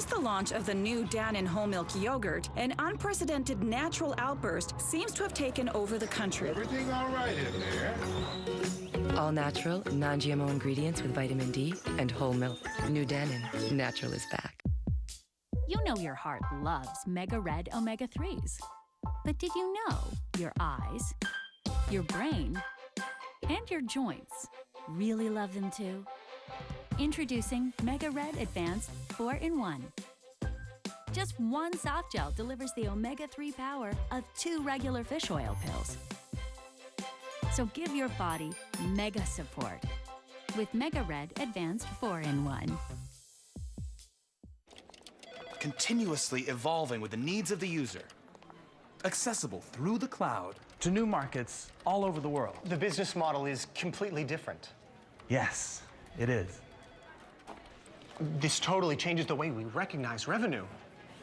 Since the launch of the new Dannon whole milk yogurt, an unprecedented natural outburst seems to have taken over the country. Everything all right in there? All natural, non-GMO ingredients with vitamin D and whole milk. New Dannon, natural is back. You know your heart loves Mega Red Omega-3s. But did you know your eyes, your brain, and your joints really love them too? Introducing Mega Red Advanced 4-in-1. Just one soft gel delivers the omega-3 power of 2 regular fish oil pills. So give your body mega support with Mega Red Advanced 4-in-1. Continuously evolving with the needs of the user. Accessible through the cloud. To new markets all over the world. The business model is completely different. Yes, it is. This totally changes the way we recognize revenue.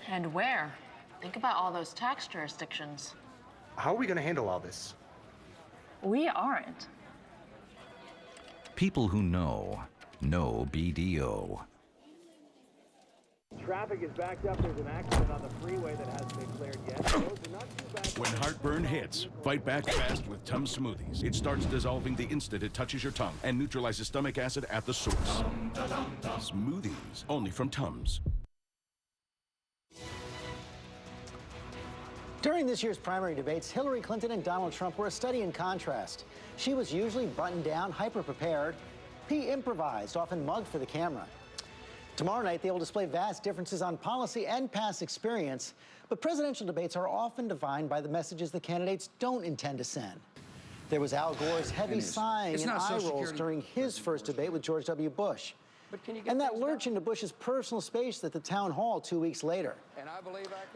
And where? Think about all those tax jurisdictions. How are we going to handle all this? We aren't. People who know BDO. Traffic is backed up. There's an accident on the freeway that hasn't been cleared yet. Roads are not too bad. When heartburn hits, fight back fast with Tums Smoothies. It starts dissolving the instant it touches your tongue and neutralizes stomach acid at the source. Smoothies, only from Tums. During this year's primary debates, Hillary Clinton and Donald Trump were a study in contrast. She was usually buttoned down, hyper-prepared. He improvised, often mugged for the camera. Tomorrow night, they will display vast differences on policy and past experience, but presidential debates are often defined by the messages the candidates don't intend to send. There was Al Gore's heavy sighing and eye rolls during his first debate with George W. Bush. And that lurch into Bush's personal space at the town hall 2 weeks later.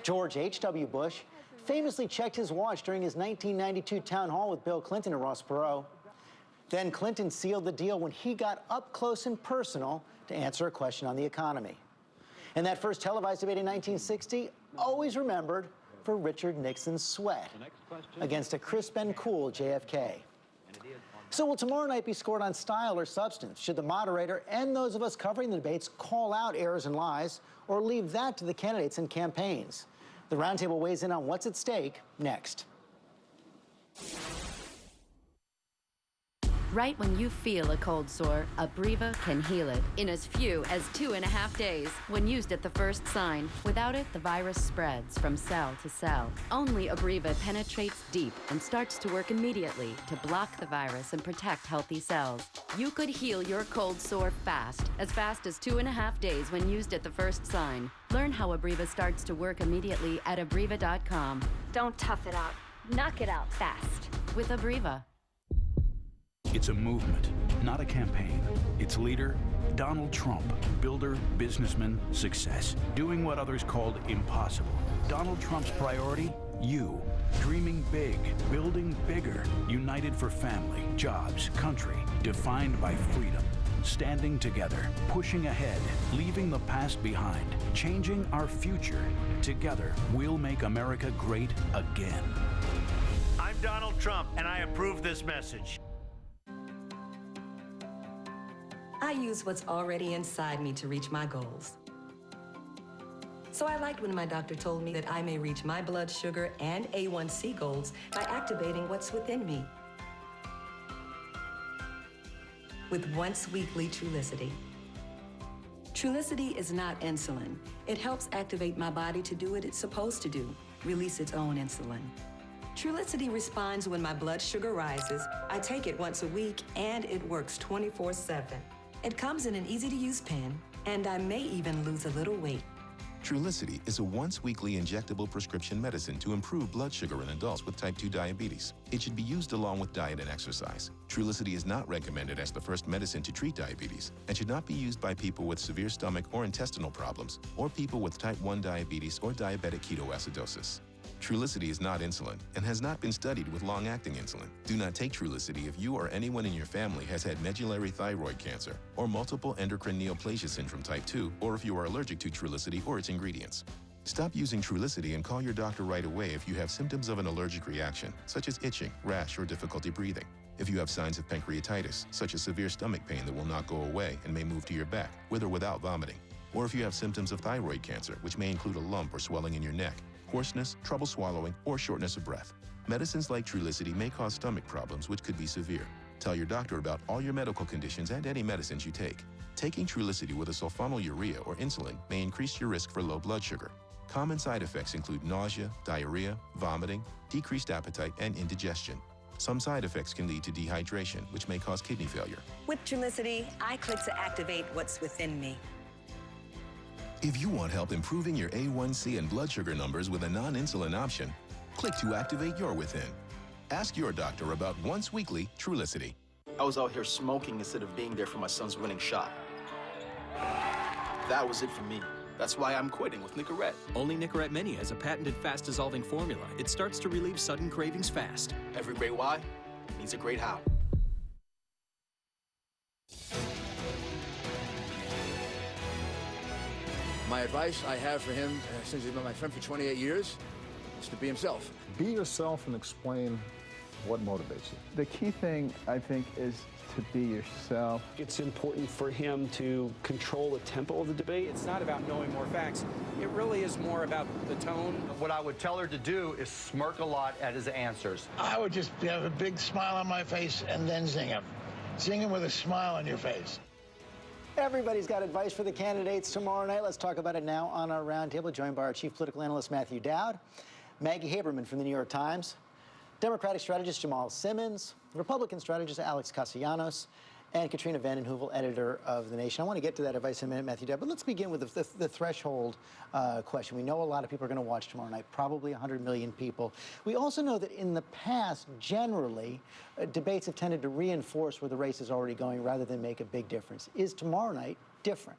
George H.W. Bush famously checked his watch during his 1992 town hall with Bill Clinton and Ross Perot. Then Clinton sealed the deal when he got up close and personal to answer a question on the economy. And that first televised debate in 1960, always remembered for Richard Nixon's sweat against a crisp and cool JFK. So will tomorrow night be scored on style or substance? Should the moderator and those of us covering the debates call out errors and lies, or leave that to the candidates and campaigns? The Roundtable weighs in on what's at stake next. Right when you feel a cold sore, Abreva can heal it in as few as 2.5 days when used at the first sign. Without it, the virus spreads from cell to cell. Only Abreva penetrates deep and starts to work immediately to block the virus and protect healthy cells. You could heal your cold sore fast as 2.5 days when used at the first sign. Learn how Abreva starts to work immediately at Abreva.com. Don't tough it out. Knock it out fast. With Abreva. It's a movement, not a campaign. Its leader, Donald Trump, builder, businessman, success, doing what others called impossible. Donald Trump's priority? You. Dreaming big, building bigger, united for family, jobs, country, defined by freedom. Standing together, pushing ahead, leaving the past behind, changing our future. Together, we'll make America great again. I'm Donald Trump, and I approve this message. I use what's already inside me to reach my goals. So I liked when my doctor told me that I may reach my blood sugar and A1C goals by activating what's within me with once-weekly Trulicity. Trulicity is not insulin. It helps activate my body to do what it's supposed to do, release its own insulin. Trulicity responds when my blood sugar rises. I take it once a week, and it works 24/7. It comes in an easy-to-use pen, and I may even lose a little weight. Trulicity is a once-weekly injectable prescription medicine to improve blood sugar in adults with type 2 diabetes. It should be used along with diet and exercise. Trulicity is not recommended as the first medicine to treat diabetes and should not be used by people with severe stomach or intestinal problems or people with type 1 diabetes or diabetic ketoacidosis. Trulicity is not insulin and has not been studied with long-acting insulin. Do not take Trulicity if you or anyone in your family has had medullary thyroid cancer or multiple endocrine neoplasia syndrome type 2, or if you are allergic to Trulicity or its ingredients. Stop using Trulicity and call your doctor right away if you have symptoms of an allergic reaction, such as itching, rash, or difficulty breathing. If you have signs of pancreatitis, such as severe stomach pain that will not go away and may move to your back, with or without vomiting. or if you have symptoms of thyroid cancer, which may include a lump or swelling in your neck, hoarseness, trouble swallowing, or shortness of breath. Medicines like Trulicity may cause stomach problems, which could be severe. Tell your doctor about all your medical conditions and any medicines you take. Taking Trulicity with a sulfonylurea or insulin may increase your risk for low blood sugar. Common side effects include nausea, diarrhea, vomiting, decreased appetite, and indigestion. Some side effects can lead to dehydration, which may cause kidney failure. With Trulicity, I click to activate what's within me. If you want help improving your A1C and blood sugar numbers with a non-insulin option, click to activate your within. Ask your doctor about once weekly Trulicity. I was out here smoking instead of being there for my son's winning shot. That was it for me. That's why I'm quitting with Nicorette. Only Nicorette Mini has a patented fast-dissolving formula. It starts to relieve sudden cravings fast. Every great why needs a great how. My advice I have for him, since he's been my friend for 28 years, is to be himself. Be yourself and explain what motivates you. The key thing, I think, is to be yourself. It's important for him to control the tempo of the debate. It's not about knowing more facts. It really is more about the tone. What I would tell her to do is smirk a lot at his answers. I would just have a big smile on my face and then zing him. Zing him with a smile on your face. Everybody's got advice for the candidates tomorrow night. Let's talk about it now on our roundtable, joined by our chief political analyst, Matthew Dowd, Maggie Haberman from the New York Times, Democratic strategist Jamal Simmons, Republican strategist Alex Castellanos, and Katrina Vanden Heuvel, editor of The Nation. I want to get to that advice in a minute, Matthew Dowd, but let's begin with the threshold question. We know a lot of people are going to watch tomorrow night, probably 100 million people. We also know that in the past, generally, debates have tended to reinforce where the race is already going rather than make a big difference. Is tomorrow night different?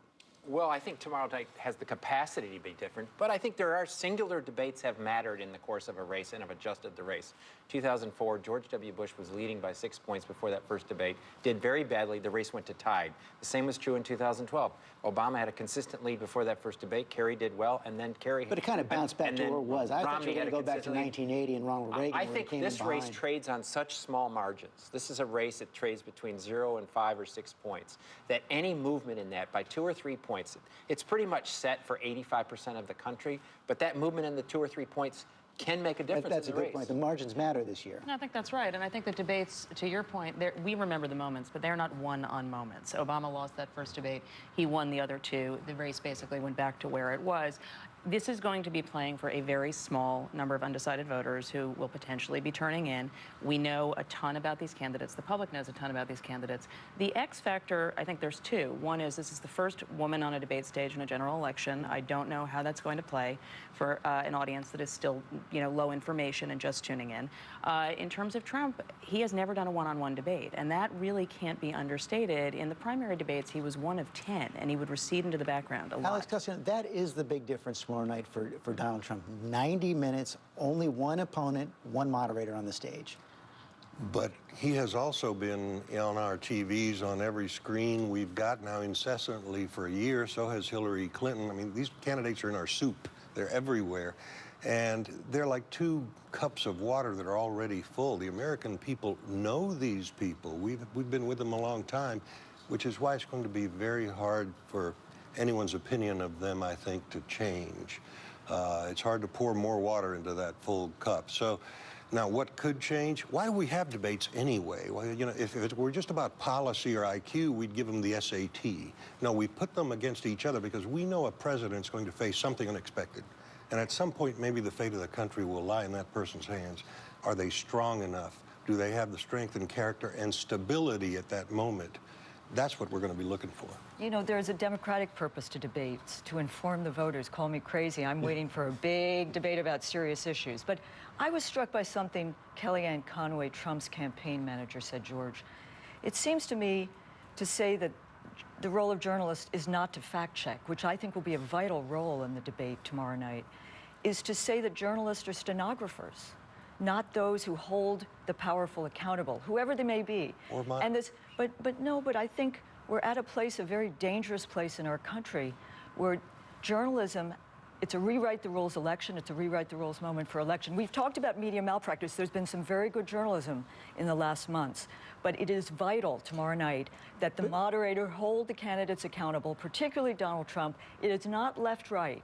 Well, I think tomorrow night has the capacity to be different, but I think there are singular debates have mattered in the course of a race and have adjusted the race. 2004, George W. Bush was leading by 6 points before that first debate, did very badly, the race went to tied. The same was true in 2012. Obama had a consistent lead before that first debate, Kerry did well, and then Kerry... But it kind of bounced back to where it was. I thought you were going to go back to 1980 and Ronald Reagan. I think this race trades on such small margins. This is a race that trades between 0 and 5 or 6 points, that any movement in that by 2 or 3 points, it's pretty much set for 85% of the country, but that movement in the 2 or 3 points can make a difference. That's a good point. The margins matter this year. I think that's right, and I think the debates, to your point, we remember the moments, but they're not won on moments. Obama lost that first debate. He won the other two. The race basically went back to where it was. This is going to be playing for a very small number of undecided voters who will potentially be turning in. We know a ton about these candidates. The public knows a ton about these candidates. The X factor, I think there's two. One is this is the first woman on a debate stage in a general election. I don't know how that's going to play for an audience that is still, low information and just tuning in. In terms of Trump, he has never done a one-on-one debate, and that really can't be understated. In the primary debates, he was 1 of 10, and he would recede into the background a lot. Alex Castellanos, that is the big difference tomorrow night for Donald Trump. 90 minutes, only one opponent, one moderator on the stage. But he has also been on our TVs, on every screen we've got now incessantly for a year. So has Hillary Clinton. I mean, these candidates are in our soup. They're everywhere. And they're like 2 cups of water that are already full. The American people know these people. We've been with them a long time, which is why it's going to be very hard for anyone's opinion of them, I think, to change. It's hard to pour more water into that full cup. So now what could change? Why do we have debates anyway? Well, if it were just about policy or IQ, we'd give them the SAT. No, we put them against each other because we know a president's going to face something unexpected. And at some point, maybe the fate of the country will lie in that person's hands. Are they strong enough? Do they have the strength and character and stability at that moment? That's what we're going to be looking for. There's a democratic purpose to debates, to inform the voters. Call me crazy. I'm waiting for a big debate about serious issues. But I was struck by something Kellyanne Conway, Trump's campaign manager, said, George. It seems to me to say that the role of journalists is not to fact check, which I think will be a vital role in the debate tomorrow night, is to say that journalists are stenographers, not those who hold the powerful accountable, whoever they may be. But I think we're at a very dangerous place in our country where journalism It's a rewrite the rules election. It's a rewrite the rules moment for election. We've talked about media malpractice. There's been some very good journalism in the last months. But it is vital tomorrow night that the moderator hold the candidates accountable, particularly Donald Trump. It is not left-right.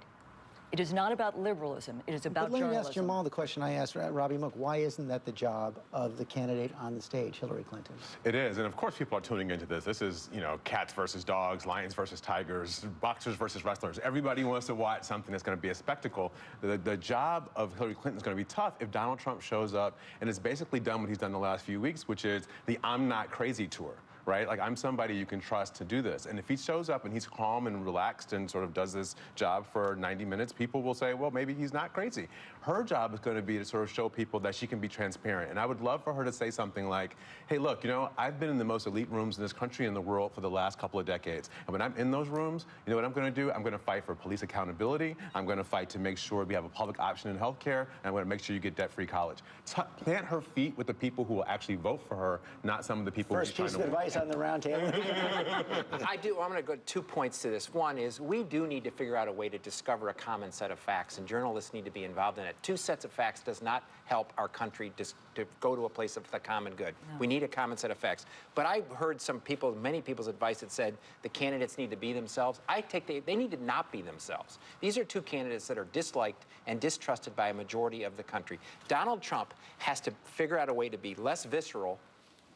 It is not about liberalism. It is about But let me journalism. ask Jamal the question I asked Robbie Mook. Why isn't that the job of the candidate on the stage, Hillary Clinton? It is, and of course people are tuning into this. This is, you know, cats versus dogs, lions versus tigers, boxers versus wrestlers. Everybody wants to watch something that's going to be a spectacle. The job of Hillary Clinton is going to be tough if Donald Trump shows up and has basically done what he's done the last few weeks, which is the I'm Not Crazy tour. Right? Like, I'm somebody you can trust to do this. And if he shows up and he's calm and relaxed and sort of does this job for 90 minutes, people will say, well, maybe he's not crazy. Her job is going to be to sort of show people that she can be transparent. And I would love for her to say something like, hey, look, you know, I've been in the most elite rooms in this country and the world for the last couple of decades. And when I'm in those rooms, you know what I'm going to do? I'm going to fight for police accountability. I'm going to fight to make sure we have a public option in healthcare. And I'm going to make sure you get debt-free college. Plant her feet with the people who will actually vote for her, not some of the people First who are piece trying of to advice on the round table. I'm going to go 2 points to this. One is we do need to figure out a way to discover a common set of facts, and journalists need to be involved in it. 2 sets of facts does not help our country to go to a place of the common good. No. We need a common set of facts. But I heard many people's advice that said the candidates need to be themselves. They need to not be themselves. These are 2 candidates that are disliked and distrusted by a majority of the country. Donald Trump has to figure out a way to be less visceral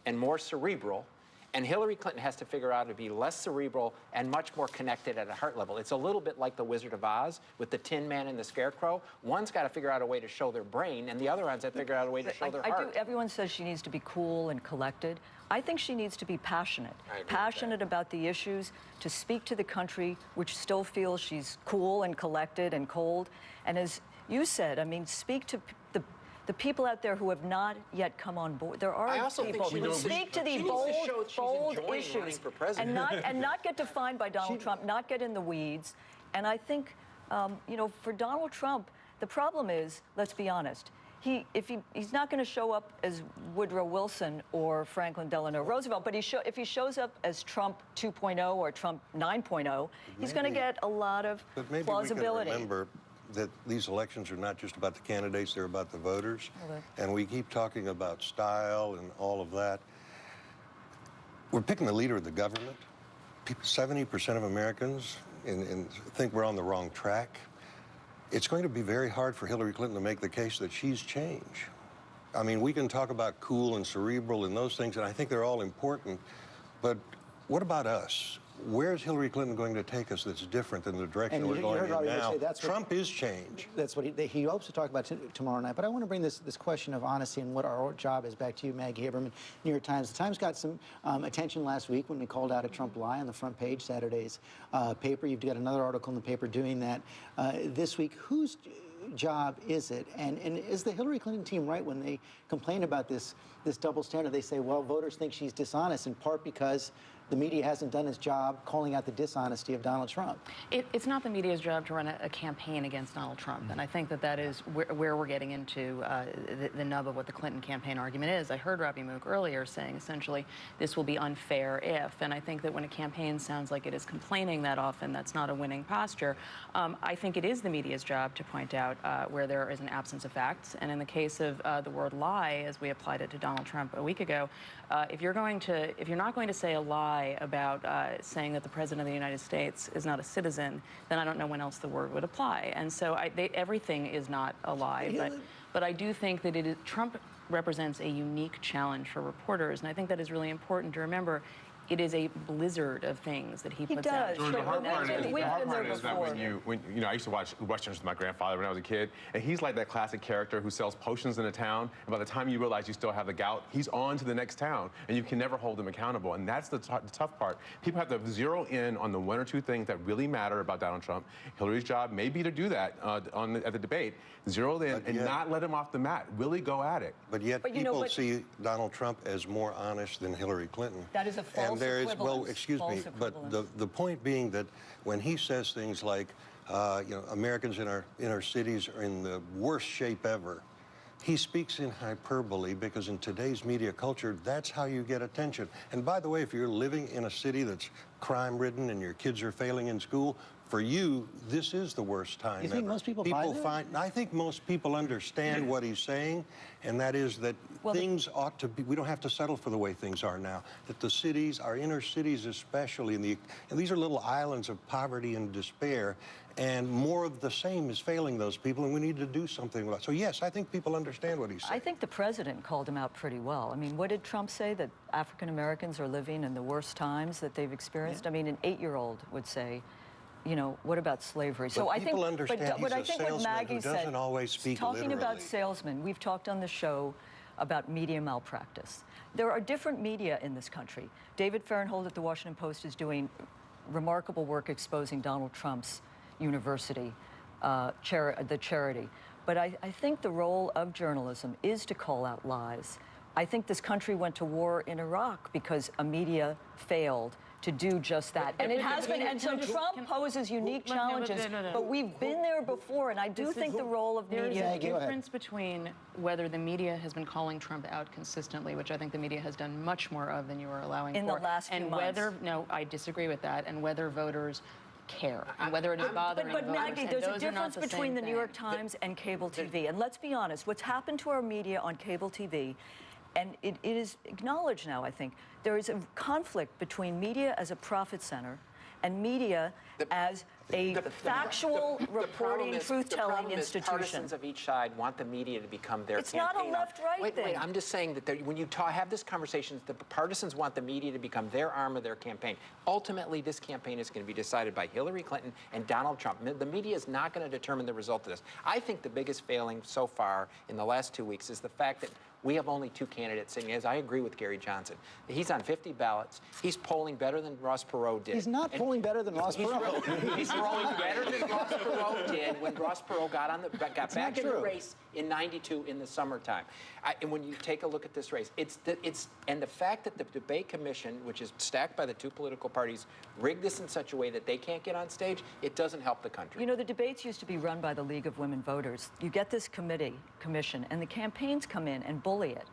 and more cerebral, and Hillary Clinton has to figure out to be less cerebral and much more connected at a heart level. It's a little bit like the Wizard of Oz with the Tin Man and the Scarecrow. One's got to figure out a way to show their brain, and the other one's got to figure out a way to show their heart. Everyone says she needs to be cool and collected. I think she needs to be passionate. Passionate about the issues, to speak to the country, which still feels she's cool and collected and cold. And as you said, I mean, speak to the people out there who have not yet come on board. There are people who speak to the bold issues and not get defined by Donald Trump, not get in the weeds. And I think, you know, for Donald Trump, the problem is, let's be honest, he's not going to show up as Woodrow Wilson or Franklin Delano Roosevelt, but if he shows up as Trump 2.0 or Trump 9.0, he's going to get a lot of plausibility. We can remember that these elections are not just about the candidates, they're about the voters. And we keep talking about style and all of that. We're picking the leader of the government. 70% of Americans think we're on the wrong track. It's going to be very hard for Hillary Clinton to make the case that she's change. I mean, we can talk about cool and cerebral and those things, and I think they're all important, but what about us? Where's Hillary Clinton going to take us that's different than the direction we're going in now? Trump is change. That's what he hopes to talk about tomorrow night. But I want to bring this question of honesty and what our job is back to you, Maggie Haberman, New York Times. The Times got some attention last week when they called out a Trump lie on the front page, Saturday's paper. You've got another article in the paper doing that this week. Whose job is it? And is the Hillary Clinton team right when they complain about this double standard? They say, well, voters think she's dishonest, in part because the media hasn't done its job calling out the dishonesty of Donald Trump. It's not the media's job to run a campaign against Donald Trump, and I think that is where we're getting into the nub of what the Clinton campaign argument is. I heard Robbie Mook earlier saying essentially this will be unfair if, and I think that when a campaign sounds like it is complaining that often, that's not a winning posture. I think it is the media's job to point out where there is an absence of facts, and in the case of the word lie, as we applied it to Donald Trump a week ago, if you're not going to say a lie about saying that the President of the United States is not a citizen, then I don't know when else the word would apply. And so everything is not a lie, but I do think that Trump represents a unique challenge for reporters, and I think that is really important to remember. It is a blizzard of things that he puts out. George, the hard part is that when you know, I used to watch Westerns with my grandfather when I was a kid, and he's like that classic character who sells potions in a town, and by the time you realize you still have the gout, he's on to the next town, and you can never hold him accountable. And that's the tough part. People have to zero in on the 1 or 2 things that really matter about Donald Trump. Hillary's job may be to do that at the debate, zero in and not let him off the mat, really go at it. But yet people see Donald Trump as more honest than Hillary Clinton. That is a false well, excuse me, but the point being that when he says things like, you know, Americans in our cities are in the worst shape ever, he speaks in hyperbole because in today's media culture, that's how you get attention. And by the way, if you're living in a city that's crime-ridden and your kids are failing in school, for you, this is the worst time You think ever. most people buy that? I think most people understand what he's saying, and that is that things ought to be, we don't have to settle for the way things are now. That the cities, our inner cities especially, and these are little islands of poverty and despair, and more of the same is failing those people, and we need to do something about it. So yes, I think people understand what he's saying. I think the president called him out pretty well. I mean, what did Trump say? That African Americans are living in the worst times that they've experienced? Yeah. I mean, an 8-year-old would say, you know, what about slavery? But so I think, but I think what Maggie said, doesn't always speak talking literally. About salesmen, we've talked on the show about media malpractice. There are different media in this country. David Fahrenthold at the Washington Post is doing remarkable work exposing Donald Trump's university, the charity. But I think the role of journalism is to call out lies. I think this country went to war in Iraq because a media failed to do just that. And it has been, and so Trump poses unique challenges, but we've been there before, and I do think the role of media... There's a difference between whether the media has been calling Trump out consistently, which I think the media has done much more of than you are allowing in for. The last few months. No, I disagree with that, and whether voters care, and whether it is bothering But voters. Maggie, there's a difference between the New York Times and cable TV. And let's be honest, what's happened to our media on cable TV, and it is acknowledged now, I think, there is a conflict between media as a profit center and media as a factual reporting, truth-telling institution. Partisans of each side want the media to become their It's campaign. not a left-right thing. Wait, I'm just saying that when you have this conversation, the partisans want the media to become their arm of their campaign. Ultimately, this campaign is going to be decided by Hillary Clinton and Donald Trump. The media is not going to determine the result of this. I think the biggest failing so far in the last 2 weeks is the fact that we have only 2 candidates sitting. As I agree with Gary Johnson. He's on 50 ballots. He's polling better than Ross Perot did. He's not polling better than Ross Perot. He's polling better than Ross Perot did when Ross Perot got back in the race in '92 in the summertime. And when you take a look at this race, and the fact that the debate commission, which is stacked by the 2 political parties, rigged this in such a way that they can't get on stage, it doesn't help the country. You know, the debates used to be run by the League of Women Voters. You get this commission, and the campaigns come in and bully it.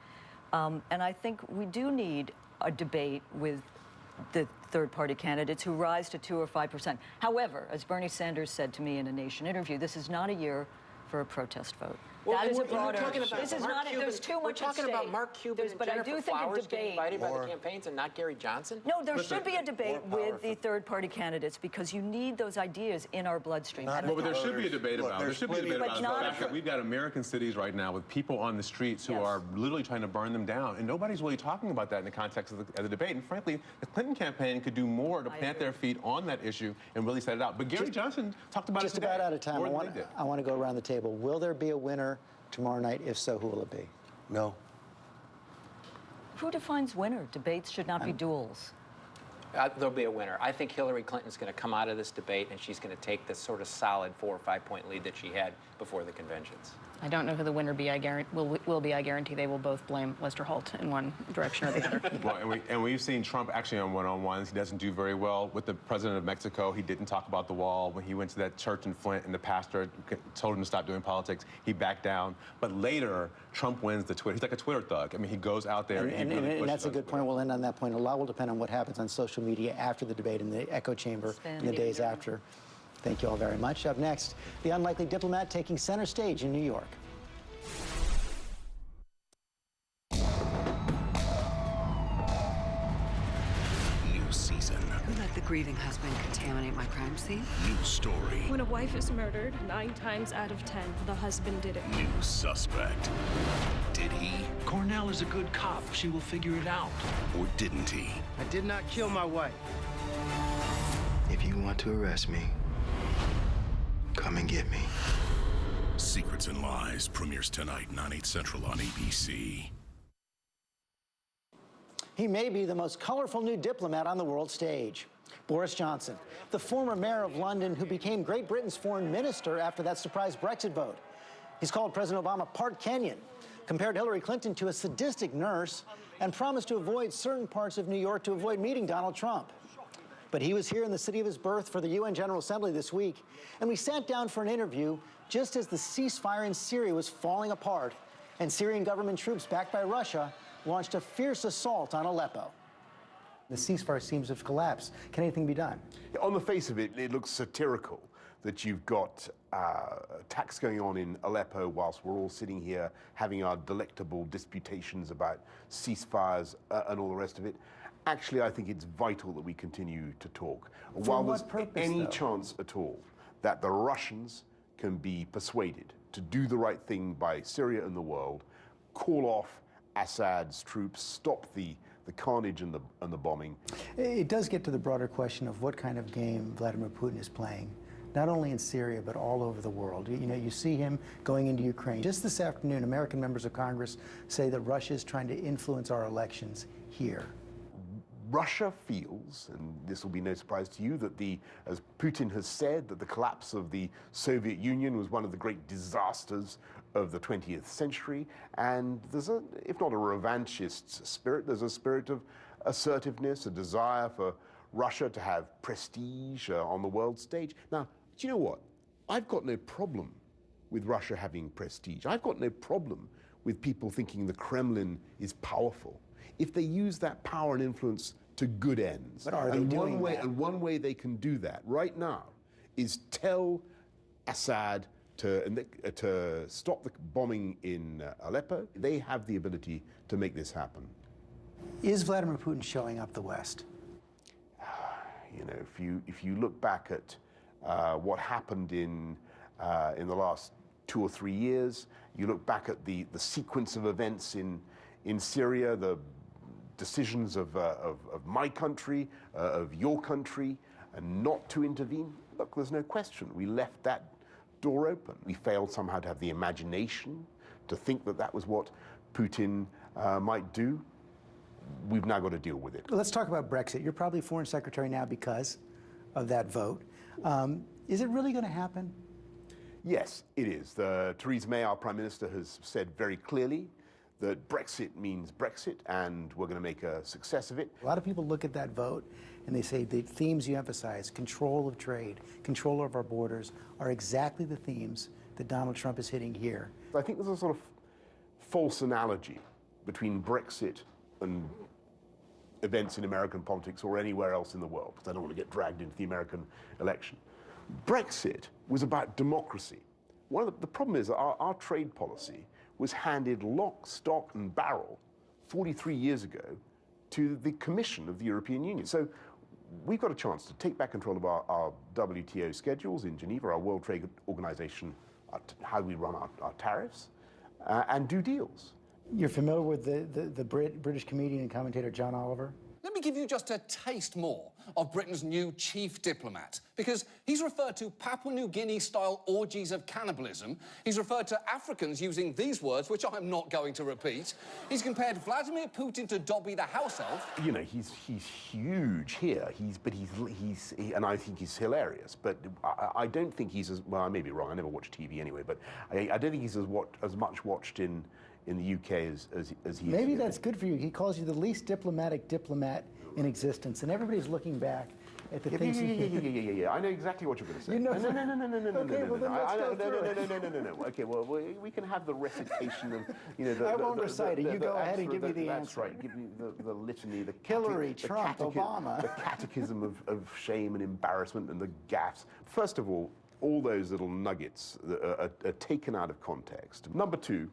And I think we do need a debate with the third-party candidates who rise to 2 or 5%. However, as Bernie Sanders said to me in a Nation interview, this is not a year for a protest vote. Well, that is a broader. This is not. There's too much at stake. We're talking about Mark Cuban and Jennifer Flowers getting invited by the campaigns and not Gary Johnson? No, there should be a debate with the third-party candidates because you need those ideas in our bloodstream. Well, but there should be a debate about it. There should be a debate about the fact that we've got American cities right now with people on the streets who are literally trying to burn them down, and nobody's really talking about that in the context of the debate. And frankly, the Clinton campaign could do more to plant their feet on that issue and really set it out. But Gary Johnson talked about it today. Just about out of time. I want to go around the table. Will there be a winner tomorrow night? If so, who will it be? No. Who defines winner? Debates should not be duels. There'll be a winner. I think Hillary Clinton's going to come out of this debate and she's going to take this sort of solid 4 or 5 point lead that she had before the conventions. I don't know who the winner will be. I guarantee they will both blame Lester Holt in one direction or the other. Well, and we've seen Trump actually on one-on-ones. He doesn't do very well with the president of Mexico. He didn't talk about the wall. When he went to that church in Flint and the pastor told him to stop doing politics, he backed down. But later, Trump wins the Twitter. He's like a Twitter thug. I mean, he goes out there and that's a good point. We'll end on that point. A lot will depend on what happens on social media after the debate in the echo chamber in the days after. Thank you all very much. Up next, the unlikely diplomat taking center stage in New York. Who let the grieving husband contaminate my crime scene? New story. When a wife is murdered, 9 times out of 10, the husband did it. New suspect. Did he? Cornell is a good cop. She will figure it out. Or didn't he? I did not kill my wife. If you want to arrest me, come and get me. Secrets and Lies premieres tonight, 9/8 Central on ABC. He may be the most colorful new diplomat on the world stage. Boris Johnson, the former mayor of London who became Great Britain's foreign minister after that surprise Brexit vote. He's called President Obama part Kenyan, compared Hillary Clinton to a sadistic nurse, and promised to avoid certain parts of New York to avoid meeting Donald Trump. But he was here in the city of his birth for the UN General Assembly this week, and we sat down for an interview just as the ceasefire in Syria was falling apart and Syrian government troops backed by Russia launched a fierce assault on Aleppo. The ceasefire seems to have collapsed. Can anything be done? On the face of it, it looks satirical that you've got attacks going on in Aleppo whilst we're all sitting here having our delectable disputations about ceasefires and all the rest of it. Actually, I think it's vital that we continue to talk. While there's any chance at all that the Russians can be persuaded to do the right thing by Syria and the world, call off Assad's troops, stop the carnage and the bombing. It does get to the broader question of what kind of game Vladimir Putin is playing, not only in Syria, but all over the world. You know, you see him going into Ukraine. Just this afternoon, American members of Congress say that Russia is trying to influence our elections here. Russia feels, and this will be no surprise to you, that as Putin has said, that the collapse of the Soviet Union was one of the great disasters of the 20th century, and there's if not a revanchist spirit, there's a spirit of assertiveness, a desire for Russia to have prestige on the world stage. Now, do you know what? I've got no problem with Russia having prestige. I've got no problem with people thinking the Kremlin is powerful, if they use that power and influence to good ends. But are they doing that? And one way they can do that right now is tell Assad to stop the bombing in Aleppo. They have the ability to make this happen. Is Vladimir Putin showing up the West? You know, if you look back at what happened in the last 2 or 3 years, you look back at the sequence of events in Syria, the decisions of my country, of your country, and not to intervene. Look, there's no question. We left that door open. We failed somehow to have the imagination to think that that was what Putin might do. We've now got to deal with it. Let's talk about Brexit. You're probably foreign secretary now because of that vote. Is it really going to happen? Yes, it is. Theresa May, our Prime Minister, has said very clearly that Brexit means Brexit, and we're going to make a success of it. A lot of people look at that vote and they say the themes you emphasize, control of trade, control of our borders, are exactly the themes that Donald Trump is hitting here. I think there's a sort of false analogy between Brexit and events in American politics or anywhere else in the world, because I don't want to get dragged into the American election. Brexit was about democracy. The problem is that our trade policy was handed lock, stock, and barrel 43 years ago to the Commission of the European Union. So we've got a chance to take back control of our WTO schedules in Geneva, our World Trade Organization, how we run our tariffs, and do deals. You're familiar with the British comedian and commentator John Oliver? Let me give you just a taste more of Britain's new chief diplomat, because he's referred to Papua New Guinea-style orgies of cannibalism. He's referred to Africans using these words, which I'm not going to repeat. He's compared Vladimir Putin to Dobby the house elf. You know, he's huge here. And I think he's hilarious. But I don't think he's as well. I may be wrong. I never watch TV anyway. But I don't think he's as much watched in the UK as he is. Maybe that's good for you. He calls you the least diplomatic diplomat in existence, and everybody's looking back at the things. Yeah. I know exactly what you're going to say. You know, no. Okay, well, we can have the recitation of, you know. I won't recite it. You go ahead and give me the answer. That's right. Give me the litany, the Hillary, Trump, Obama, the catechism of shame and embarrassment and the gaffes. First of all those little nuggets are taken out of context. Number two.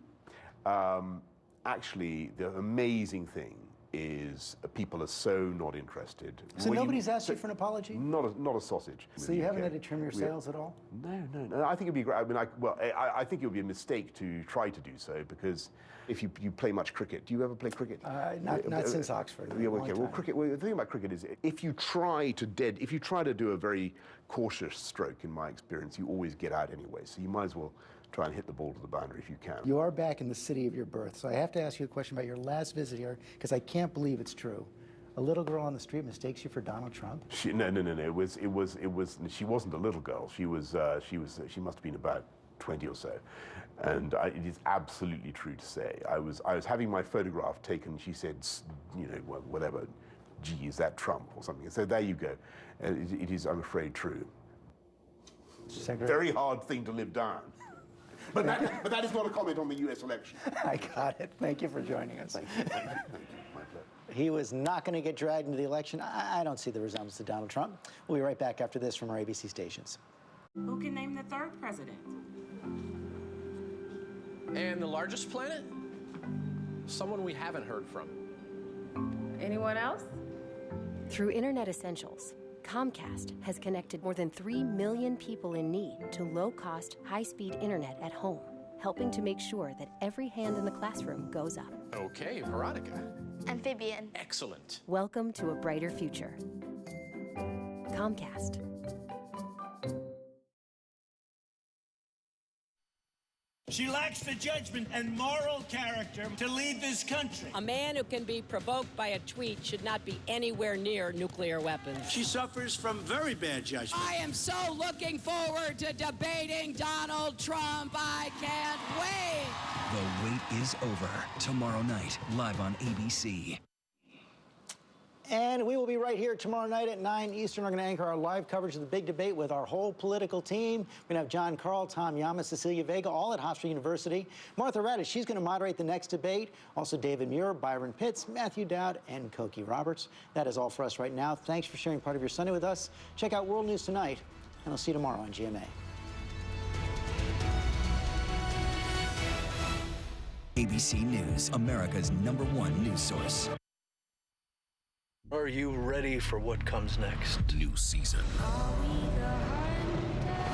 Actually, the amazing thing is people are so not interested. So nobody's asked you for an apology? Not a sausage. So you haven't had to trim your sails at all? No. I think it'd be great. I mean, I think it would be a mistake to try to do so, because if you play much cricket, do you ever play cricket? Not since Oxford. Yeah, okay. Well, cricket. Well, the thing about cricket is, if you try to do a very cautious stroke, in my experience, you always get out anyway. So you might as well try and hit the ball to the boundary if you can. You are back in the city of your birth, so I have to ask you a question about your last visit here, because I can't believe it's true. A little girl on the street mistakes you for Donald Trump? No. It was. She wasn't a little girl. She must have been about 20 or so, and it is absolutely true to say. I was having my photograph taken. She said, you know, whatever. Gee, is that Trump or something? So there you go. It is, I'm afraid, true. Very hard thing to live down. But that is not a comment on the U.S. election. I got it. Thank you for joining us. Thank you. My pleasure. He was not going to get dragged into the election. I don't see the resemblance to Donald Trump. We'll be right back after this from our ABC stations. Who can name the third president? And the largest planet? Someone we haven't heard from. Anyone else? Through Internet Essentials, Comcast has connected more than 3 million people in need to low-cost, high-speed internet at home, helping to make sure that every hand in the classroom goes up. Okay, Veronica. Amphibian. Excellent. Welcome to a brighter future. Comcast. She lacks the judgment and moral character to lead this country. A man who can be provoked by a tweet should not be anywhere near nuclear weapons. She suffers from very bad judgment. I am so looking forward to debating Donald Trump. I can't wait. The wait is over. Tomorrow night, live on ABC. And we will be right here tomorrow night at 9 Eastern. We're going to anchor our live coverage of the big debate with our whole political team. We're going to have John Carl, Tom Yama, Cecilia Vega, all at Hofstra University. Martha Raddatz, she's going to moderate the next debate. Also David Muir, Byron Pitts, Matthew Dowd, and Cokie Roberts. That is all for us right now. Thanks for sharing part of your Sunday with us. Check out World News Tonight, and I'll see you tomorrow on GMA. ABC News, America's #1 news source. Are you ready for what comes next? New season.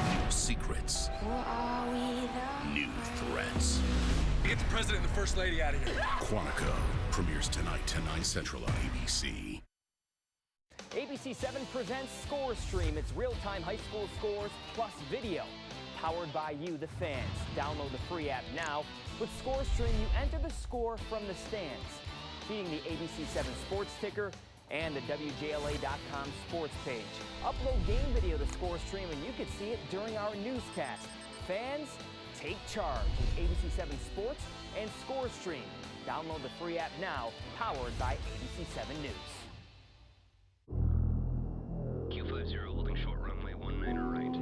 New secrets. New threats. Get the president and the first lady out of here. Quantico premieres tonight, 10, 9 Central on ABC. ABC 7 presents Score Stream. It's real-time high school scores plus video. Powered by you, the fans. Download the free app now. With Score Stream, you enter the score from the stands, feeding the ABC 7 sports ticker and the WJLA.com sports page. Upload game video to Score Stream and you can see it during our newscast. Fans, take charge with ABC 7 Sports and Score Stream. Download the free app now, powered by ABC 7 News. Q50 holding short runway 19 right.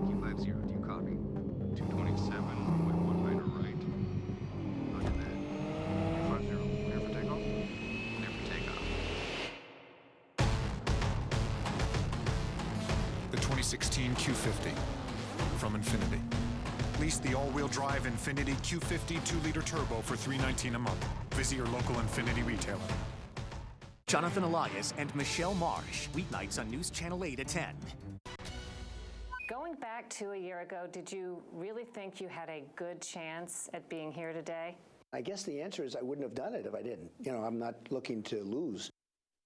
Q50, do you copy? 227, runway 19 right. Roger that. Q50, clear for takeoff? Clear for takeoff. The 2016 Q50 from Infiniti. Lease the all-wheel drive Infiniti Q50 2-liter turbo for $319 a month. Visit your local Infiniti retailer. Jonathan Elias and Michelle Marsh, weeknights on News Channel 8 at 10. Going back to a year ago, did you really think you had a good chance at being here today? I guess the answer is I wouldn't have done it if I didn't. You know, I'm not looking to lose.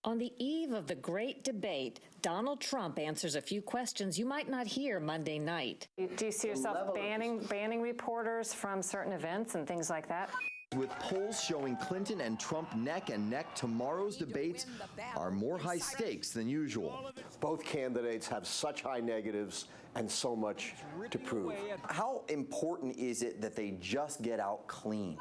On the eve of the great debate, Donald Trump answers a few questions you might not hear Monday night. Do you see yourself banning reporters from certain events and things like that? With polls showing Clinton and Trump neck and neck, tomorrow's debates are more high stakes than usual. Both candidates have such high negatives and so much to prove. How important is it that they just get out clean?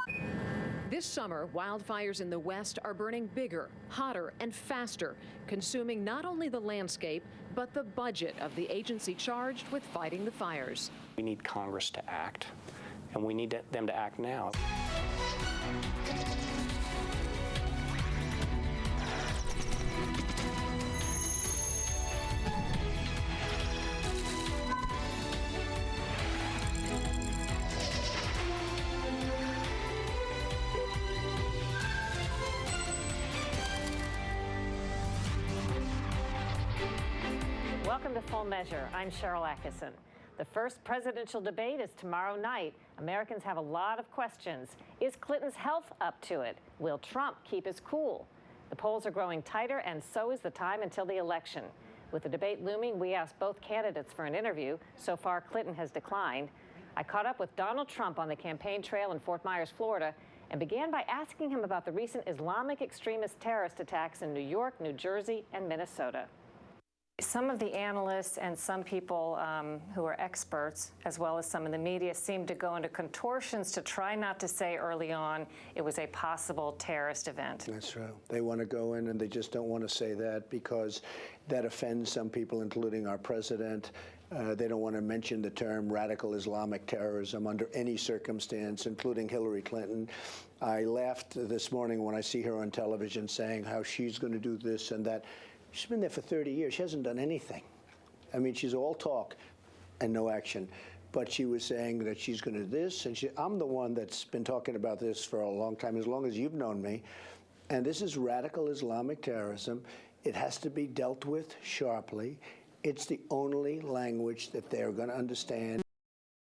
This summer, wildfires in the West are burning bigger, hotter, and faster, consuming not only the landscape, but the budget of the agency charged with fighting the fires. We need Congress to act, and we need them to act now. Welcome to Full Measure. I'm Cheryl Atkinson. The first presidential debate is tomorrow night. Americans have a lot of questions. Is Clinton's health up to it? Will Trump keep his cool? The polls are growing tighter, and so is the time until the election. With the debate looming, we asked both candidates for an interview. So far, Clinton has declined. I caught up with Donald Trump on the campaign trail in Fort Myers, Florida, and began by asking him about the recent Islamic extremist terrorist attacks in New York, New Jersey, and Minnesota. Some of the analysts and some people who are experts, as well as some in the media, seem to go into contortions to try not to say early on it was a possible terrorist event. That's true. They want to go in and they just don't want to say that because that offends some people, including our president. They don't want to mention the term radical Islamic terrorism under any circumstance, including Hillary Clinton. I laughed this morning when I see her on television saying how she's going to do this and that. She's been there for 30 years. She hasn't done anything. I mean, she's all talk and no action. But she was saying that she's going to do this, and I'm the one that's been talking about this for a long time, as long as you've known me. And this is radical Islamic terrorism. It has to be dealt with sharply. It's the only language that they're going to understand.